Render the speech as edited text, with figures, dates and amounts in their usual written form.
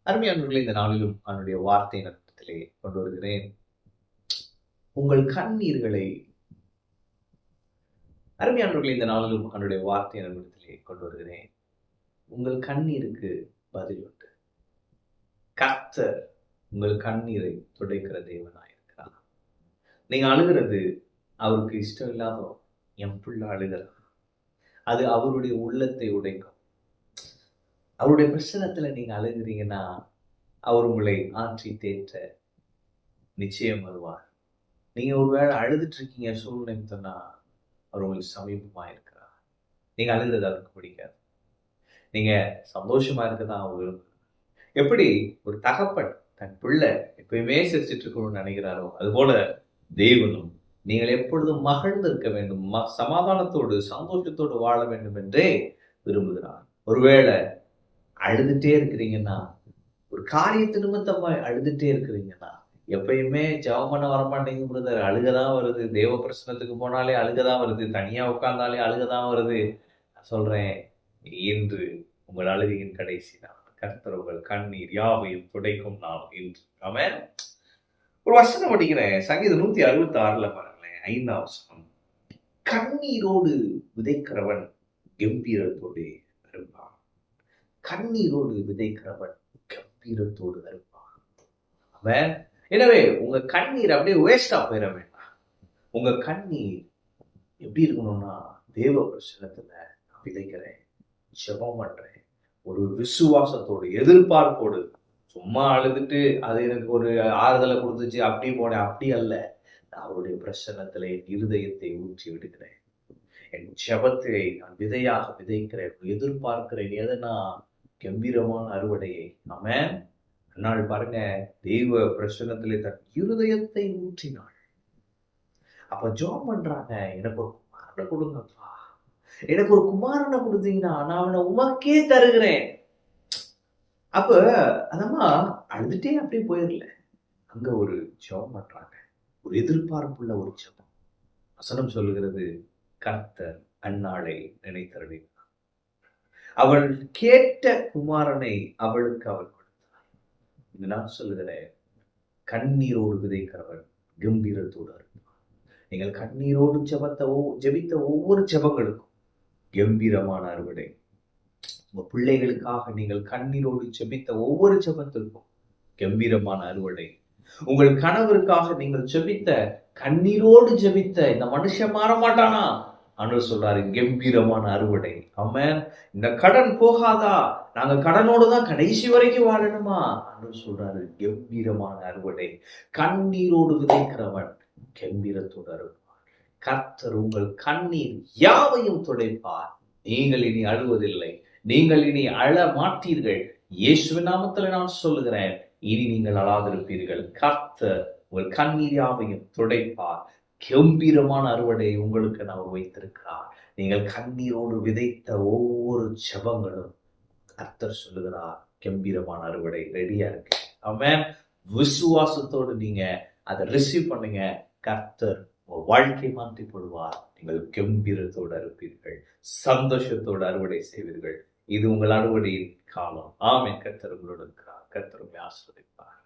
அருமையானவர்களே, இந்த நாளிலும் அவனுடைய வார்த்தை நடத்திலே கொண்டு வருகிறேன். உங்கள் கண்ணீர்களை அருமையானவர்களே, இந்த நாளிலும் அவனுடைய வார்த்தை நடத்திலே கொண்டு வருகிறேன். உங்கள் கண்ணீருக்கு பதில் உண்டு. கர்த்தர் உங்கள் கண்ணீரை துடைக்கிற தேவனாயிருக்கிறார். நீங்க அழுகிறது அவருக்கு இஷ்டம் இல்லாதோ, என் பிள்ளை அழுகிறார், அது அவருடைய உள்ளத்தை உடைக்கும். அவருடைய பிரச்சனத்துல நீங்க அழுகிறீங்கன்னா அவர் உங்களை ஆற்றி தேற்ற நிச்சயம் வருவார். நீங்க ஒருவேளை அழுதுட்டு இருக்கீங்க சூழ்நிலைன்னு சொன்னா அவர் உங்களுக்கு சமீபமா இருக்கிறார். நீங்க அழுகிறது அவருக்கு பிடிக்காது. நீங்க சந்தோஷமா இருக்கதான் அவர் விரும்புகிறார். எப்படி ஒரு தகப்பன் தன் பிள்ளை எப்பயுமே சிரிச்சிட்டு இருக்கணும்னு நினைக்கிறாரோ, அதுபோல தேவனும் நீங்கள் எப்பொழுதும் மகிழ்ந்து இருக்க வேண்டும், சமாதானத்தோடு சந்தோஷத்தோடு வாழ வேண்டும் என்றே விரும்புகிறார். ஒருவேளை அழுதுட்டே இருக்கிறீங்கன்னா, ஒரு காரியத்து நிமித்தமா அழுதுட்டே இருக்கிறீங்கன்னா, எப்பயுமே ஜெபம் பண்ண வரமாட்டேங்க பிரதர், அழுகதான் வருது, தேவ பிரசனத்துக்கு போனாலே அழுகதான் வருது, தனியா உட்கார்ந்தாலே அழுகதான் வருது. நான் சொல்றேன், இன்று உங்கள் அழுகையின் கடைசி நாள். கர்த்தர் உங்கள் கண்ணீர் யாவையும் துடைக்கும் நாள் இன்று. ஆமென். ஒரு வசனம் படிக்கிறேன், சங்கீதம் 166 பாருங்களேன், 5ஆம் வசனம். கண்ணீரோடு விதைக்கிறவன் கம்பீரத்தோடு இருப்பான். கண்ணீரோடு விதைக்கிறவன் கம்பீரத்தோடு இருப்பான். அவன் எனவே உங்க கண்ணீர் அப்படியே வேஸ்டா போயிட வேண்டாம். உங்க கண்ணீர் எப்படி இருக்கணும்னா, தேவ பிரசனத்துல நான் விதைக்கிறேன், ஜெபம் பண்றேன், ஒரு விசுவாசத்தோடு எதிர்பார்ப்போடு. சும்மா அழுதுட்டு அது எனக்கு ஒரு ஆறுதலை கொடுத்துச்சு அப்படி போனேன், அப்படி அல்ல. நான் அவருடைய பிரசன்னத்துல என் இருதயத்தை ஊற்றி விடுகிறேன், என் ஜெபத்தை நான் விதையாக விதைக்கிறேன், எதிர்பார்க்கிறேன். எதனா கம்பீரமான அறுவடையை. ஆமென். நாள் பாருங்க, தெய்வ பிரசன்னத்திலே தன் இருதயத்தை ஊற்றினாள். அப்ப ஜெபம் பண்றாங்க, எனக்கு ஒரு குமாரனை கொடுங்கப்பா, எனக்கு ஒரு குமாரனை கொடுத்தீங்கன்னா நான் அவனை உமக்கே தருகிறேன். அப்ப அதம்மா அழுதுட்டே அப்படியே போயிடல, அங்க ஒரு ஜெபம் பண்றாங்க, ஒரு எதிர்பார்ப்புள்ள ஒரு ஜெபம். வசனம் சொல்லுகிறது, கர்த்தர் அந்நாளை நினைத்தருளினார், அவள் கேட்ட குமாரனை அவளுக்கு அவர் கொடுத்தார். இது நான் சொல்லுகிறேன், கண்ணீரோடு விதைக்கிறவன் கம்பீரத்தோடு இருப்பான். நீங்கள் கண்ணீரோடு ஜெபித்த ஒவ்வொரு ஜெபங்களுக்கும் கம்பீரமான அறுவடை. உங்க பிள்ளைகளுக்காக நீங்கள் கண்ணீரோடு ஜெபித்த ஒவ்வொரு ஜெபத்திற்கும் கம்பீரமான அறுவடை. உங்கள் கணவருக்காக நீங்கள் ஜெபித்த கண்ணீரோடு ஜெபித்த இந்த மனுஷன் மாற மாட்டானா ஆண்டவர் சொல்றாரு, கம்பீரமான அறுவடை. ஆமென். இந்த கடன் போகாதா, நாங்க கடனோடு தான் கடைசி வரைக்கும் வாழணுமா, ஆண்டவர் சொல்றாரு, கம்பீரமான அறுவடை. கண்ணீரோடு விதைக்கிறவன் கம்பீரத்தோடு அறுப்பார். கர்த்தர் உங்கள் கண்ணீர் யாவையும் துடைப்பார். நீங்கள் இனி அழுவதில்லை, நீங்கள் இனி அழ மாட்டீர்கள். இயேசுவின் நாமத்தில் நான் சொல்லுகிறேன், இனி நீங்கள் அழாதிருப்பீர்கள். கர்த்தர் உங்கள் கண்ணீர் யாவையும் துடைப்பார். கம்பீரமான அறுவடை உங்களுக்கு நான் வைத்திருக்கிறார். நீங்கள் கண்ணீரோடு விதைத்த ஒவ்வொரு ஜெபங்களும் கர்த்தர் சொல்லுகிறார், கம்பீரமான அறுவடை ரெடியா இருக்கு. ஆமென். விசுவாசத்தோடு நீங்க அதை ரிசீவ் பண்ணுங்க. கர்த்தர் உங்கள் வாழ்க்கை மாற்றி போடுவார். நீங்கள் கம்பீரத்தோடு இருப்பீர்கள், சந்தோஷத்தோடு அறுவடை செய்வீர்கள். இது உங்கள் அறுவடையின் காலம். ஆமென். கர்த்தர் உங்களோடு இருக்கிறார். கர்த்தர் உங்களை ஆசீர்வதிப்பார்.